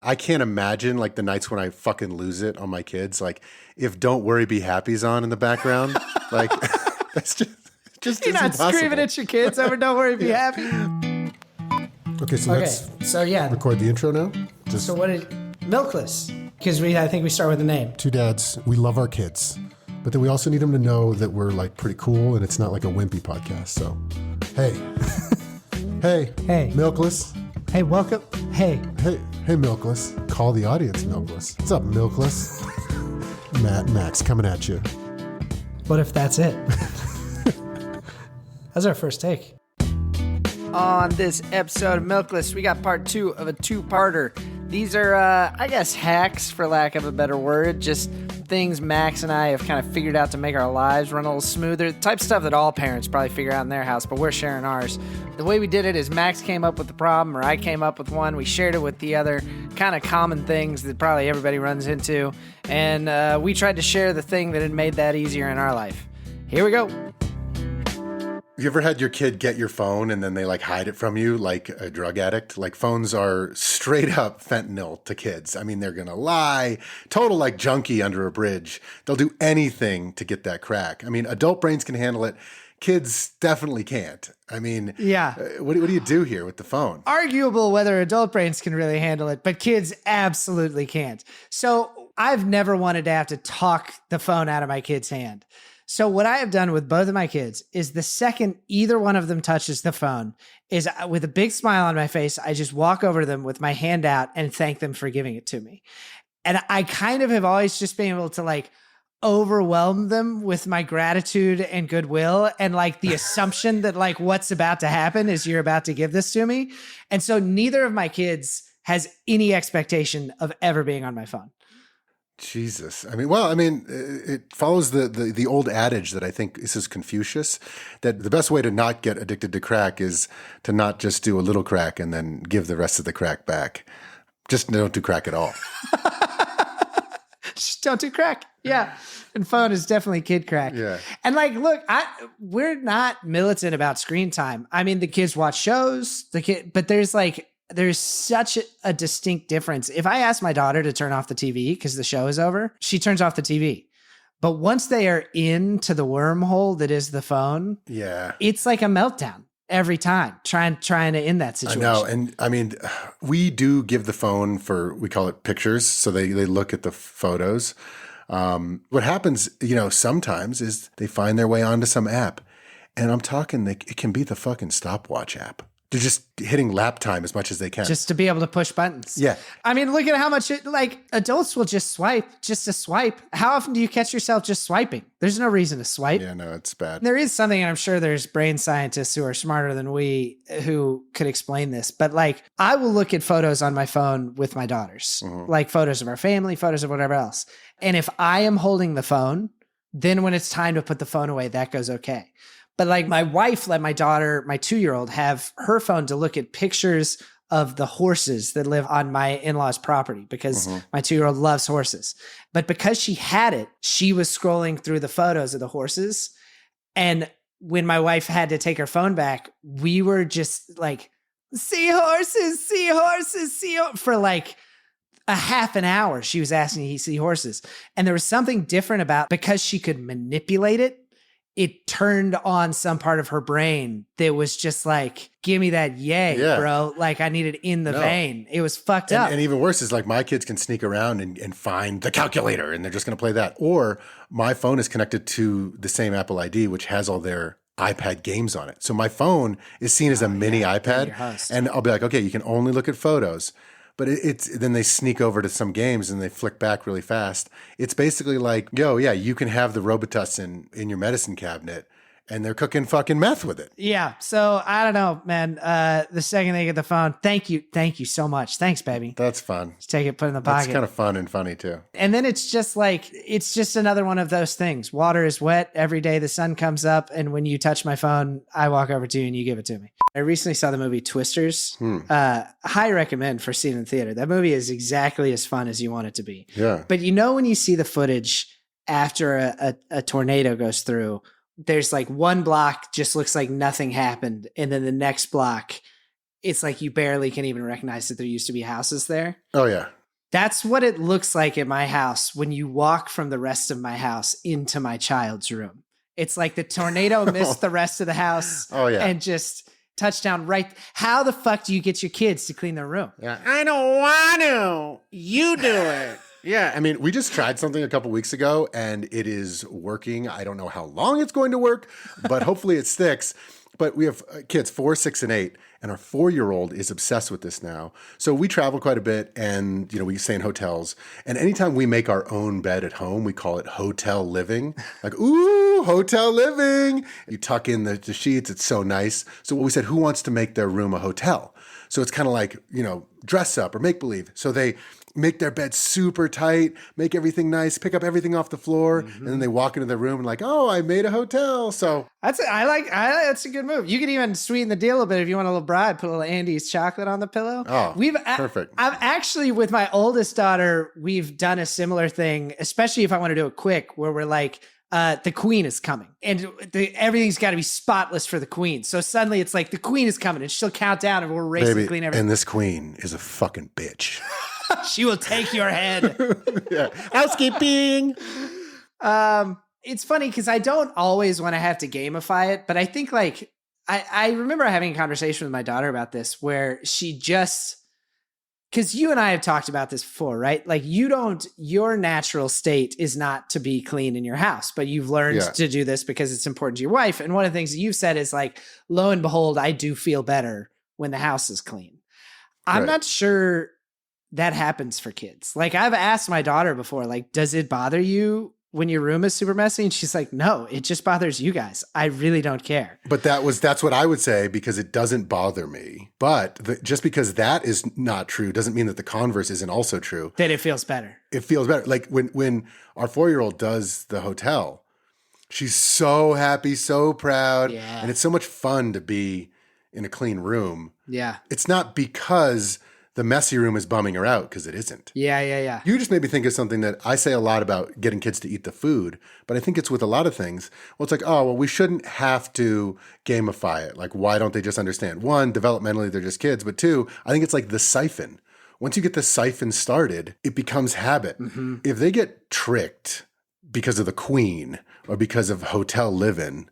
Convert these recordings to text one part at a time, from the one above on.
I can't imagine like the nights when I fucking lose it on my kids. Like if "Don't Worry, Be Happy's on in the background, like that's just You're is not impossible. screaming at your kids over "Don't Worry, Be Happy." Okay, so let's So yeah. record the intro now. So what did Milkless? Because I think we start with the name. Two dads, we love our kids, but then we also need them to know that we're like pretty cool and it's not like a wimpy podcast. So, hey, Hey. Milkless. Hey, welcome. Hey. Hey, Milkless. Call the audience, Milkless. What's up, Milkless? Max, coming at you. What if that's it? That's our first take. On this episode of Milkless, we got part 2 of a two-parter. These are, I guess, hacks, for lack of a better word. Just things Max and I have kind of figured out to make our lives run a little smoother. The type of stuff that all parents probably figure out in their house, but we're sharing ours. The way we did it is Max came up with the problem, or I came up with one. We shared it with the other kind of common things that probably everybody runs into. And we tried to share the thing that had made that easier in our life. Here we go. You ever had your kid get your phone and then they like hide it from you like a drug addict? Like phones are straight up fentanyl to kids. I mean, they're going to lie, total like junkie under a bridge. They'll do anything to get that crack. I mean, adult brains can handle it. Kids definitely can't. I mean, Yeah. What do you do here with the phone? Arguable whether adult brains can really handle it, but kids absolutely can't. So I've never wanted to have to talk the phone out of my kid's hand. So what I have done with both of my kids is the second either one of them touches the phone is with a big smile on my face, I just walk over to them with my hand out and thank them for giving it to me. And I kind of have always just been able to like overwhelm them with my gratitude and goodwill and like the assumption that like what's about to happen is you're about to give this to me. And so neither of my kids has any expectation of ever being on my phone. Jesus. I mean, it follows the old adage that I think this is Confucius, that the best way to not get addicted to crack is to not just do a little crack and then give the rest of the crack back. Just don't do crack at all. Just don't do crack. Yeah. And phone is definitely kid crack. Yeah. And like, look, we're not militant about screen time. I mean, the kids watch shows, but there's such a distinct difference. If I ask my daughter to turn off the TV because the show is over, she turns off the TV. But once they are into the wormhole that is the phone, Yeah. it's like a meltdown every time trying to end that situation. I know. And I mean, we do give the phone we call it pictures. So they look at the photos. What happens, sometimes is they find their way onto some app. And I'm talking, it can be the fucking stopwatch app. They're just hitting lap time as much as they can. Just to be able to push buttons. Yeah. I mean, look at how much adults will just swipe, just to swipe. How often do you catch yourself just swiping? There's no reason to swipe. Yeah, no, it's bad. There is something, and I'm sure there's brain scientists who are smarter than we who could explain this. But like, I will look at photos on my phone with my daughters, like photos of our family, photos of whatever else. And if I am holding the phone, then when it's time to put the phone away, that goes okay. But like my wife let my daughter, my 2-year-old, have her phone to look at pictures of the horses that live on my in-laws' property because my 2-year-old loves horses. But because she had it, she was scrolling through the photos of the horses. And when my wife had to take her phone back, we were just like, seahorses, seahorses, seahorses, for like a half an hour. She was asking to see horses. And there was something different about, because she could manipulate it, it turned on some part of her brain that was just like, give me that yay, bro. Like I need it in the vein. It was fucked up. And even worse is like my kids can sneak around and find the calculator and they're just going to play that. Or my phone is connected to the same Apple ID, which has all their iPad games on it. So my phone is seen as a mini iPad. And I'll be like, okay, you can only look at photos. But then they sneak over to some games and they flick back really fast. It's basically like, you can have the Robitussin in your medicine cabinet, and they're cooking fucking meth with it. Yeah. So I don't know, man. The second they get the phone, thank you so much. Thanks, baby. That's fun. Just take it, put it in the pocket. That's kind of fun and funny too. And then it's just another one of those things. Water is wet every day. The sun comes up, and when you touch my phone, I walk over to you and you give it to me. I recently saw the movie Twisters. High recommend for seeing in the theater. That movie is exactly as fun as you want it to be. Yeah. But when you see the footage after a tornado goes through, there's like one block just looks like nothing happened. And then the next block it's like you barely can even recognize that there used to be houses there. Oh, yeah. That's what it looks like at my house when you walk from the rest of my house into my child's room. It's like the tornado missed the rest of the house and just touched down right. How the fuck do you get your kids to clean their room? Yeah, I don't want to. You do it. Yeah, I mean, we just tried something a couple weeks ago, and it is working. I don't know how long it's going to work, but hopefully it sticks. But we have kids 4, 6, and 8, and our 4-year-old is obsessed with this now. So we travel quite a bit, and we stay in hotels. And anytime we make our own bed at home, we call it hotel living. Like, ooh, hotel living. You tuck in the sheets. It's so nice. So we said, who wants to make their room a hotel? So it's kind of like, dress up or make believe. So they make their bed super tight, make everything nice, pick up everything off the floor, and then they walk into their room and like, oh, I made a hotel. So that's a good move. You could even sweeten the deal a bit if you want a little bride, put a little Andy's chocolate on the pillow. Oh, perfect. I've actually, with my oldest daughter, we've done a similar thing, especially if I want to do it quick, where we're like, the queen is coming and everything's got to be spotless for the queen. So suddenly it's like the queen is coming and she'll count down and we're racing to clean everything. And this queen is a fucking bitch. She will take your head. Yeah. Housekeeping. It's funny because I don't always want to have to gamify it, but I think like I remember having a conversation with my daughter about this where she just, because you and I have talked about this before, right? Like your natural state is not to be clean in your house, but you've learned to do this because it's important to your wife. And one of the things that you've said is like, lo and behold, I do feel better when the house is clean. I'm not sure that happens for kids. Like I've asked my daughter before, like, does it bother you when your room is super messy? And she's like, no, it just bothers you guys. I really don't care. But that's what I would say, because it doesn't bother me. But just because that is not true doesn't mean that the converse isn't also true. That it feels better. It feels better. Like when our 4-year-old does the hotel, she's so happy, so proud. Yeah. And it's so much fun to be in a clean room. Yeah. It's not because the messy room is bumming her out, because it isn't. Yeah. You just made me think of something that I say a lot about getting kids to eat the food, but I think it's with a lot of things. Well, it's like, oh, well, we shouldn't have to gamify it. Like, why don't they just understand? One, developmentally, they're just kids. But two, I think it's like the siphon. Once you get the siphon started, it becomes habit. Mm-hmm. If they get tricked because of the queen or because of hotel living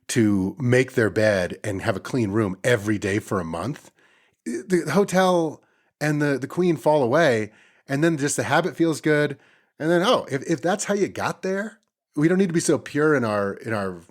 to make their bed and have a clean room every day for a month, the hotel and the queen fall away, and then just the habit feels good. And then, if that's how you got there, we don't need to be so pure in our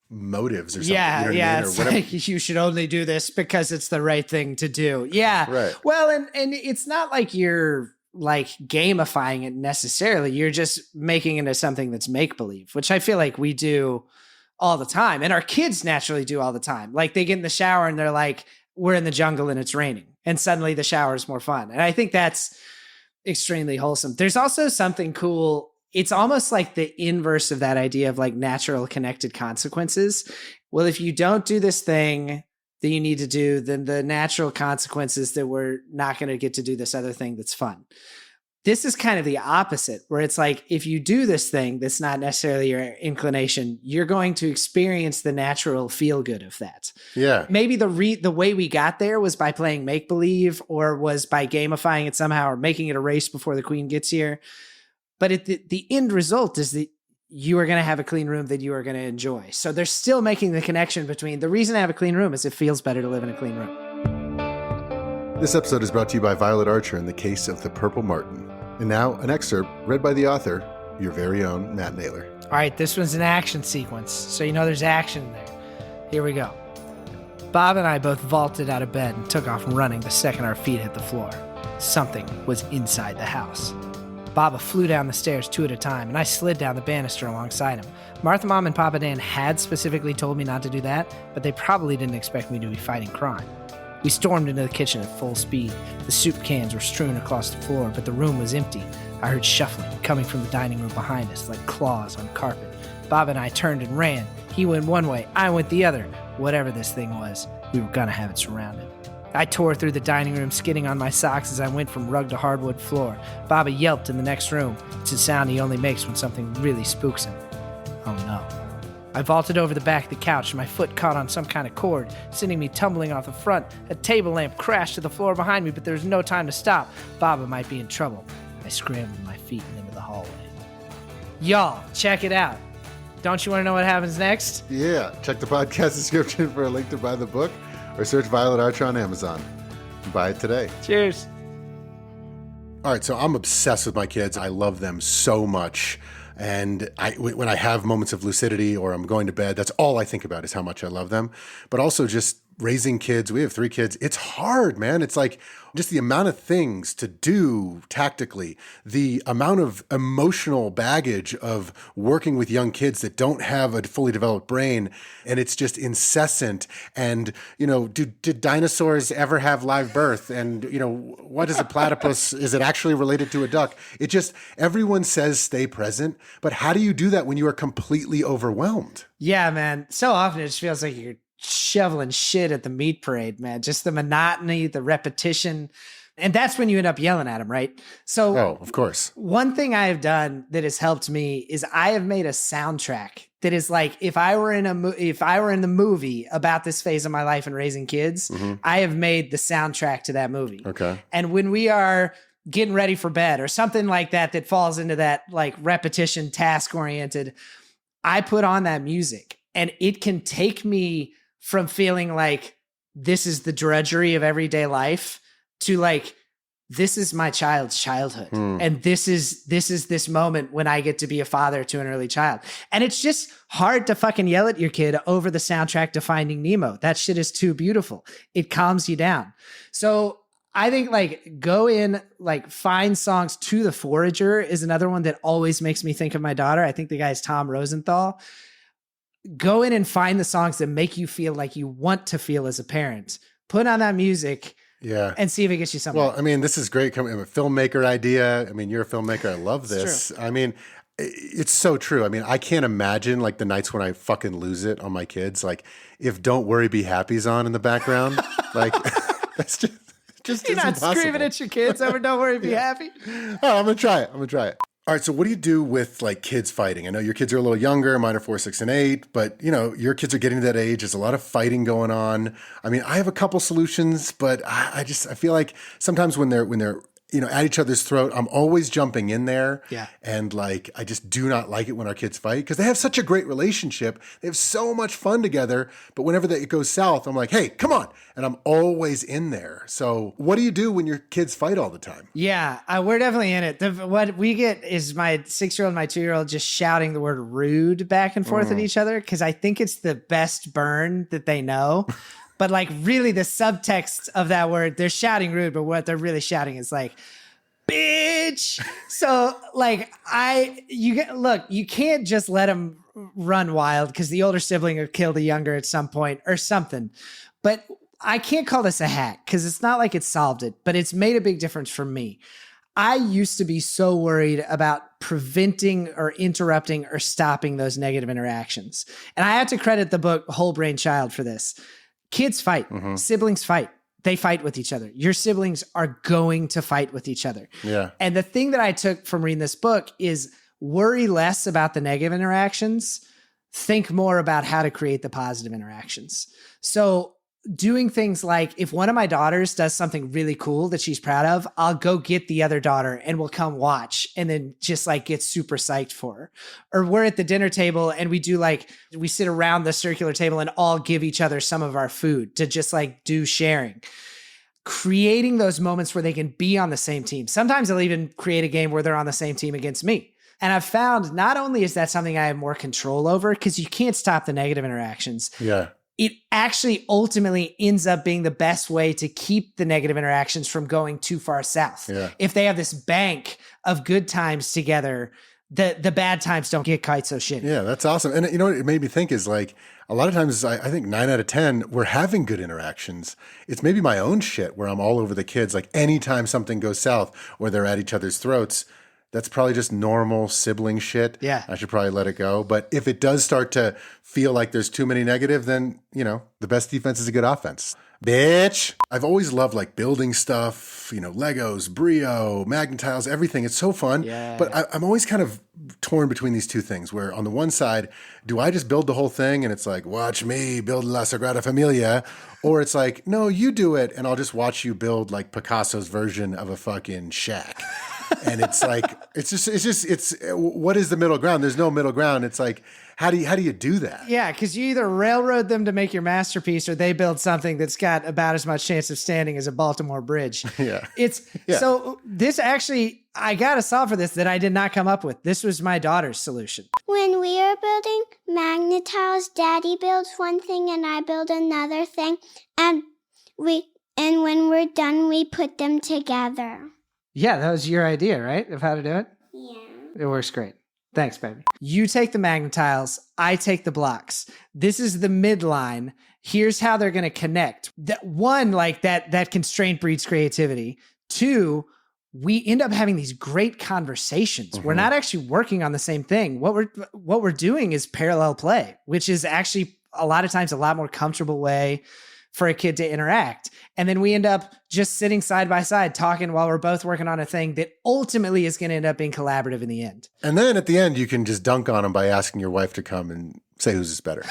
motives or something. Yeah, you know what I mean? it's like you should only do this because it's the right thing to do. Yeah. Right. Well, and it's not like you're like gamifying it necessarily. You're just making it into something that's make-believe, which I feel like we do all the time. And our kids naturally do all the time. Like they get in the shower and they're like, we're in the jungle and it's raining. And suddenly the shower is more fun. And I think that's extremely wholesome. There's also something cool. It's almost like the inverse of that idea of like natural connected consequences. Well, if you don't do this thing that you need to do, then the natural consequences that we're not going to get to do this other thing that's fun. This is kind of the opposite, where it's like, if you do this thing that's not necessarily your inclination, you're going to experience the natural feel good of that. Yeah. Maybe the way we got there was by playing make-believe, or was by gamifying it somehow, or making it a race before the queen gets here. But the end result is that you are going to have a clean room that you are going to enjoy. So they're still making the connection between the reason I have a clean room is it feels better to live in a clean room. This episode is brought to you by Violet Archer in the case of the Purple Martin. And now, an excerpt read by the author, your very own Matt Naylor. All right, this one's an action sequence, so you know there's action there. Here we go. Bob and I both vaulted out of bed and took off running the second our feet hit the floor. Something was inside the house. Baba flew down the stairs 2 at a time, and I slid down the banister alongside him. Martha Mom and Papa Dan had specifically told me not to do that, but they probably didn't expect me to be fighting crime. We stormed into the kitchen at full speed. The soup cans were strewn across the floor, but the room was empty. I heard shuffling coming from the dining room behind us, like claws on carpet. Bob and I turned and ran. He went one way, I went the other. Whatever this thing was, we were gonna have it surrounded. I tore through the dining room, skidding on my socks as I went from rug to hardwood floor. Baba yelped in the next room. It's a sound he only makes when something really spooks him. Oh no. I vaulted over the back of the couch and my foot caught on some kind of cord, sending me tumbling off the front. A table lamp crashed to the floor behind me, but there was no time to stop. Baba might be in trouble. I scrambled my feet and into the hallway. Y'all, check it out. Don't you want to know what happens next? Yeah, check the podcast description for a link to buy the book or search Violet Archer on Amazon. Buy it today. Cheers. All right, so I'm obsessed with my kids. I love them so much. And when I have moments of lucidity or I'm going to bed, that's all I think about is how much I love them. But also just raising kids. We have 3 kids. It's hard, man. It's like just the amount of things to do tactically, the amount of emotional baggage of working with young kids that don't have a fully developed brain. And it's just incessant. And, did dinosaurs ever have live birth? And, what is a platypus? Is it actually related to a duck? It just, everyone says stay present. But how do you do that when you are completely overwhelmed? Yeah, man. So often it just feels like you're shoveling shit at the meat parade, man. Just the monotony, the repetition. And that's when you end up yelling at them, right? So, of course. One thing I have done that has helped me is I have made a soundtrack that is like, if I were in the movie about this phase of my life and raising kids, I have made the soundtrack to that movie. Okay. And when we are getting ready for bed or something like that falls into that like repetition, task oriented, I put on that music and it can take me from feeling like this is the drudgery of everyday life to like, this is my child's childhood. And this is this moment when I get to be a father to an early child. And it's just hard to fucking yell at your kid over the soundtrack to Finding Nemo. That shit is too beautiful. It calms you down. So I think like go in, like find songs. To the Forager is another one that always makes me think of my daughter. I think the guy's Tom Rosenthal. Go in and find the songs that make you feel like you want to feel as a parent. Put on that music. Yeah. And see if it gets you something. Well, I mean, this is great. I'm a filmmaker idea. I mean, you're a filmmaker. I love this. I mean, it's so true. I mean, I can't imagine like the nights when I fucking lose it on my kids. Like if Don't Worry Be Happy's on in the background, like that's just you're not impossible. screaming at your kids over Don't Worry Be Happy. Oh, I'm going to try it. All right. So what do you do with like kids fighting? I know your kids are a little younger, mine are 4, 6, and 8, but your kids are getting to that age. There's a lot of fighting going on. I mean, I have a couple solutions, but I feel like sometimes when they're at each other's throat, I'm always jumping in there. Yeah. And like, I just do not like it when our kids fight because they have such a great relationship. They have so much fun together. But whenever it goes south, I'm like, hey, come on. And I'm always in there. So what do you do when your kids fight all the time? Yeah, we're definitely in it. What we get is my 6-year-old and my 2-year-old just shouting the word rude back and forth at each other because I think it's the best burn that they know. But like really the subtext of that word, they're shouting rude, but what they're really shouting is like, bitch. So like you can't just let them run wild because the older sibling will kill the younger at some point or something. But I can't call this a hack because it's not like it solved it, but it's made a big difference for me. I used to be so worried about preventing or interrupting or stopping those negative interactions. And I have to credit the book Whole Brain Child for this. Kids fight, siblings fight. They fight with each other. Your siblings are going to fight with each other. Yeah. And the thing that I took from reading this book is worry less about the negative interactions. Think more about how to create the positive interactions. So doing things like if one of my daughters does something really cool that she's proud of, I'll go get the other daughter and we'll come watch and then just like get super psyched for her. Or we're at the dinner table and we sit around the circular table and all give each other some of our food to just like do sharing. Creating those moments where they can be on the same team. Sometimes I'll even create a game where they're on the same team against me. And I've found not only is that something I have more control over because you can't stop the negative interactions. Yeah. It actually ultimately ends up being the best way to keep the negative interactions from going too far south. Yeah. If they have this bank of good times together, the bad times don't get quite so shitty. Yeah, that's awesome. And you know what it made me think is like a lot of times I think 9 out of 10, we're having good interactions. It's maybe my own shit where I'm all over the kids. Like anytime something goes south or they're at each other's throats, That's probably just normal sibling shit. Yeah. I should probably let it go. But if it does start to feel like there's too many negative, then, the best defense is a good offense. Bitch. I've always loved like building stuff, Legos, Brio, Magnetiles, everything. It's so fun. Yeah. But I'm always kind of torn between these two things where on the one side, do I just build the whole thing and it's like, watch me build La Sagrada Familia? Or it's like, no, you do it. And I'll just watch you build like Picasso's version of a fucking shack. And it's like, it's what is the middle ground? There's no middle ground. It's like, how do you do that? Yeah, because you either railroad them to make your masterpiece or they build something that's got about as much chance of standing as a Baltimore bridge. Yeah. So this actually, I got a solve for this that I did not come up with. This was my daughter's solution. When we are building Magnetiles, Daddy builds one thing and I build another thing. And when we're done, we put them together. Yeah, that was your idea, right? Of how to do it? Yeah. It works great. Thanks, baby. You take the Magnetiles. I take the blocks. This is the midline. Here's how they're going to connect. One, like that constraint breeds creativity. Two, we end up having these great conversations. We're not actually working on the same thing. What we're doing is parallel play, which is actually a lot of times a lot more comfortable way for a kid to interact. And then we end up just sitting side by side talking while we're both working on a thing that ultimately is going to end up being collaborative in the end. And then at the end, you can just dunk on them by asking your wife to come and say whose is better.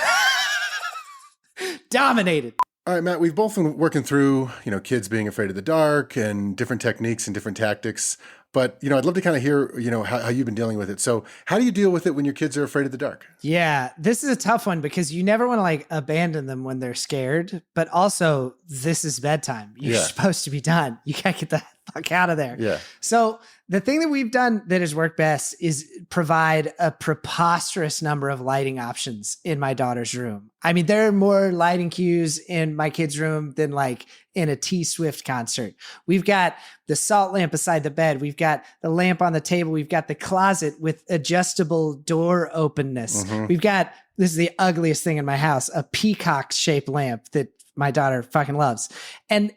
Dominated. All right, Matt, we've both been working through, kids being afraid of the dark and different techniques and different tactics. But, I'd love to kind of hear, how you've been dealing with it. So how do you deal with it when your kids are afraid of the dark? Yeah, this is a tough one because you never want to like abandon them when they're scared. But also, this is bedtime. You're supposed to be done. You can't get the fuck out of there. Yeah. So the thing that we've done that has worked best is provide a preposterous number of lighting options in my daughter's room. I mean, there are more lighting cues in my kid's room than like in a T Swift concert. We've got the salt lamp beside the bed. We've got the lamp on the table. We've got the closet with adjustable door openness. We've got, this is the ugliest thing in my house, a peacock shaped lamp that my daughter fucking loves. And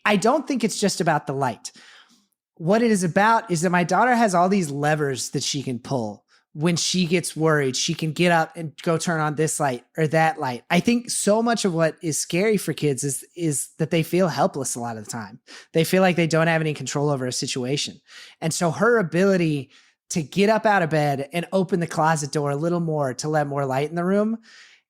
I don't think it's just about the light. What it is about is that my daughter has all these levers that she can pull. When she gets worried, she can get up and go turn on this light or that light. I think so much of what is scary for kids is that they feel helpless a lot of the time. They feel like they don't have any control over a situation. And so her ability to get up out of bed and open the closet door a little more to let more light in the room,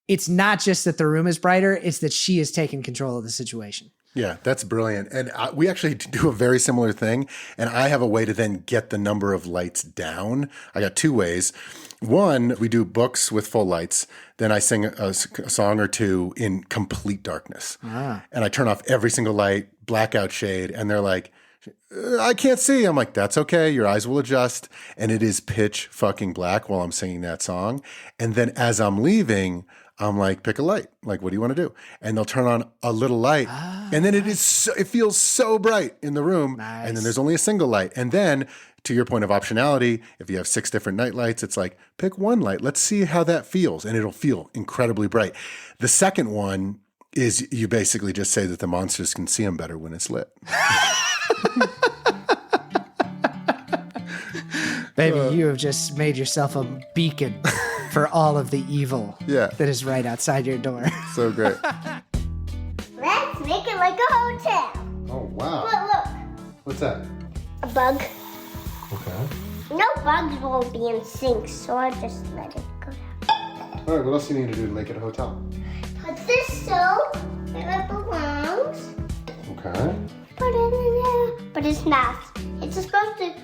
it's not just that the room is brighter, it's that she is taking control of the situation. Yeah, that's brilliant. And we actually do a very similar thing. And I have a way to then get the number of lights down. I got two ways. One, we do books with full lights. Then I sing a song or two in complete darkness. And I turn off every single light, blackout shade. And they're like, I can't see. I'm like, that's okay. Your eyes will adjust. And it is pitch fucking black while I'm singing that song. And then as I'm leaving, I'm like, pick a light. Like, what do you want to do? And they'll turn on a little light. And then it feels so bright in the room. Nice. And then there's only a single light. And then to your point of optionality, if you have 6 different night lights, it's like, pick one light. Let's see how that feels. And it'll feel incredibly bright. The second one is you basically just say that the monsters can see them better when it's lit. Baby, you have just made yourself a beacon for all of the evil that is right outside your door. So great. Let's make it like a hotel. Oh, wow. But look, What's that? a bug. Okay. No bugs won't be in sinks, so I just let it go down. All right, what else do you need to do to make it a hotel? Put this soap where it belongs. Okay. Put it in there. But it's not. It's supposed to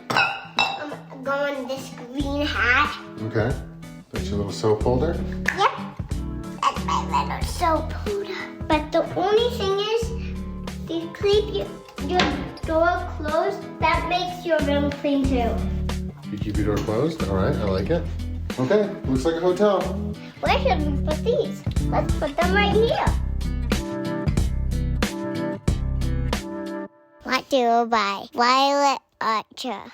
go in this green hat. Okay. That's your little soap holder? Yep. That's my little soap holder. But the only thing is, if you keep your door closed, that makes your room clean too. You keep your door closed? All right, I like it. Okay, looks like a hotel. Where should we put these? Let's put them right here. What do you buy? Violet Archer.